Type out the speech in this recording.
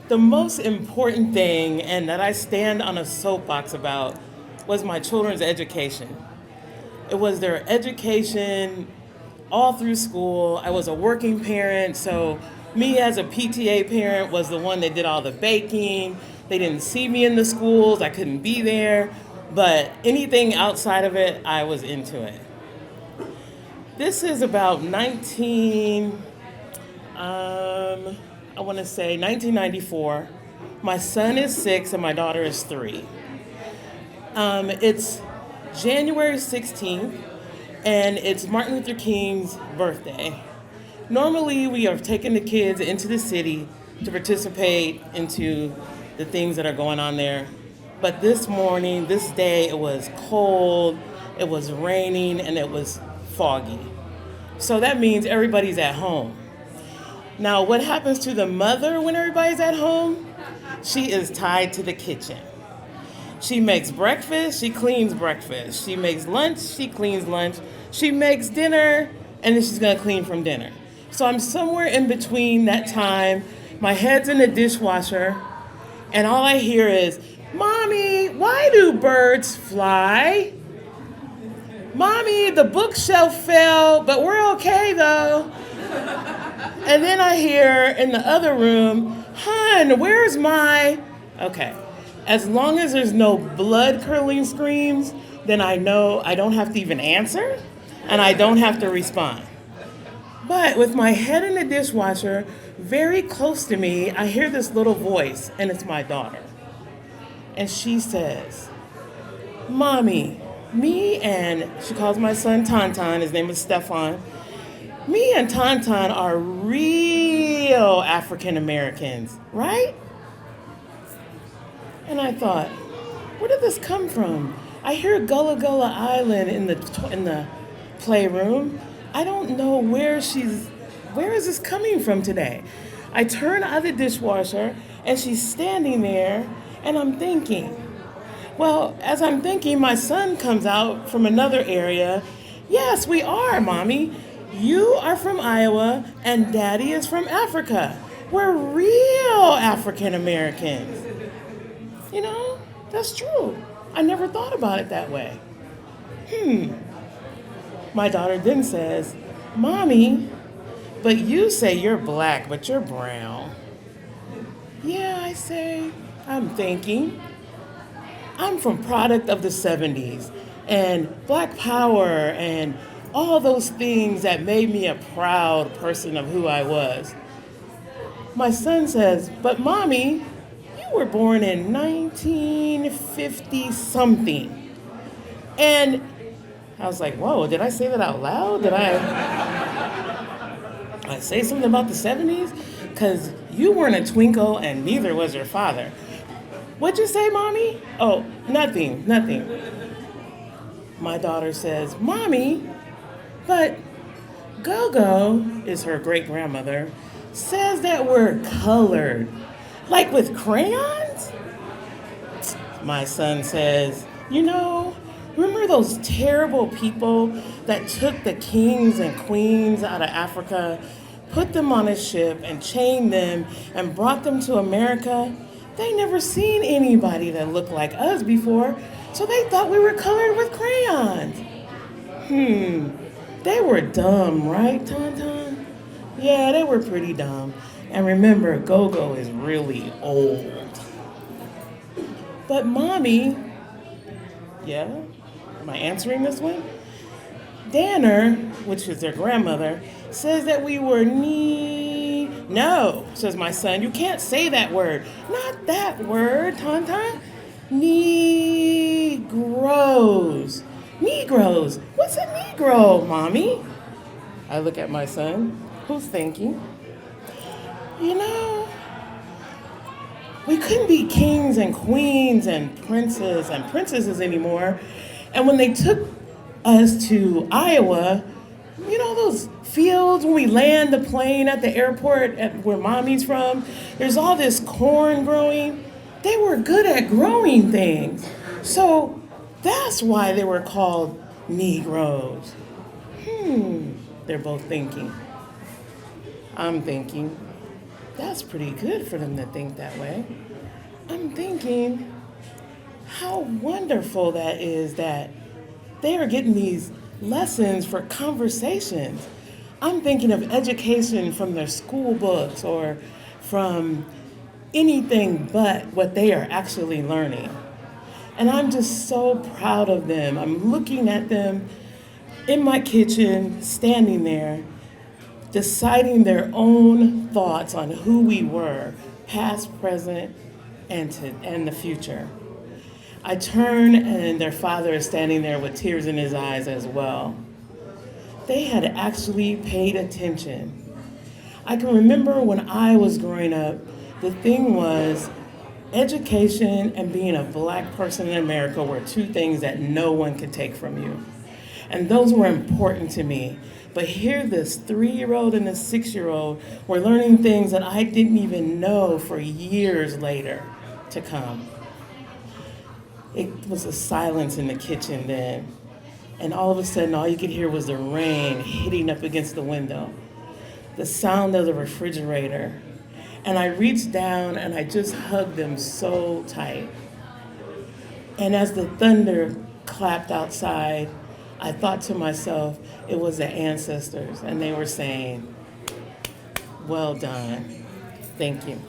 The most important thing, and that I stand on a soapbox about, was my children's education. It was their education all through school. I was a working parent, so me as a PTA parent was the one that did all the baking. They didn't see me in the schools, I couldn't be there, but anything outside of it, I was into it. This is about 19, I want to say 1994. My son is 6 and my daughter is 3. It's January 16th, and it's Martin Luther King's birthday. Normally, we are taking the kids into the city to participate into the things that are going on there. But this morning, this day, it was cold, it was raining, and it was foggy. So that means everybody's at home. Now, what happens to the mother when everybody's at home? She is tied to the kitchen. She makes breakfast, she cleans breakfast. She makes lunch, she cleans lunch. She makes dinner, and then she's gonna clean from dinner. So I'm somewhere in between that time. My head's in the dishwasher, and all I hear is, "Mommy, why do birds fly? Mommy, the bookshelf fell, but we're okay though." And then I hear in the other room, "Hun, where's my..." Okay, as long as there's no blood curdling screams, then I know I don't have to even answer and I don't have to respond. But with my head in the dishwasher, very close to me, I hear this little voice, and it's my daughter. And she says, "Mommy, me and..." She calls my son Tauntaun, his name is Stefan. "Me and Tauntaun are real African Americans, right?" And I thought, where did this come from? I hear Gullah Gullah Island in the playroom. I don't know where is this coming from today? I turn out the dishwasher and she's standing there, and I'm thinking. Well, as I'm thinking, my son comes out from another area. "Yes, we are, Mommy. You are from Iowa and Daddy is from Africa. We're real African Americans." You know, that's true. I never thought about it that way. My daughter then says, "Mommy, but you say you're black, but you're brown." "Yeah," I say, I'm thinking. I'm from product of the 70s and Black Power and all those things that made me a proud person of who I was. My son says, "But Mommy, you were born in 1950 something." And I was like, whoa, did I say that out loud? Did I say something about the 70s? Because you weren't a twinkle and neither was your father. "What'd you say, Mommy?" "Oh, nothing. My daughter says, "Mommy, but Gogo," is her great grandmother, "says that we're colored, like with crayons." My son says, "Remember those terrible people that took the kings and queens out of Africa, put them on a ship and chained them and brought them to America? They never seen anybody that looked like us before, so they thought we were colored with crayons." They were dumb, right, Tauntaun? Yeah, they were pretty dumb. And remember, Gogo is really old. "But Mommy..." Yeah? Am I answering this one? "Danner," which is their grandmother, "says that we were "No," says my son, "you can't say that word." "Not that word, Tauntaun. Negroes." "Negroes? What's a Negro, Mommy?" I look at my son, who's thinking. We couldn't be kings and queens and princesses anymore. And when they took us to Iowa, those fields when we land the plane at the airport where Mommy's from, there's all this corn growing. They were good at growing things. So that's why they were called Negroes. They're both thinking. I'm thinking. That's pretty good for them to think that way. I'm thinking how wonderful that is that they are getting these lessons for conversations. I'm thinking of education from their school books or from anything but what they are actually learning. And I'm just so proud of them. I'm looking at them in my kitchen, standing there, deciding their own thoughts on who we were, past, present, and the future. I turn, and their father is standing there with tears in his eyes as well. They had actually paid attention. I can remember when I was growing up, the thing was education and being a black person in America were two things that no one could take from you. And those were important to me. But here, this 3-year-old and this 6-year-old were learning things that I didn't even know for years later to come. It was a silence in the kitchen then. And all of a sudden, all you could hear was the rain hitting up against the window, the sound of the refrigerator. And I reached down and I just hugged them so tight. And as the thunder clapped outside, I thought to myself, it was the ancestors, and they were saying, well done. Thank you.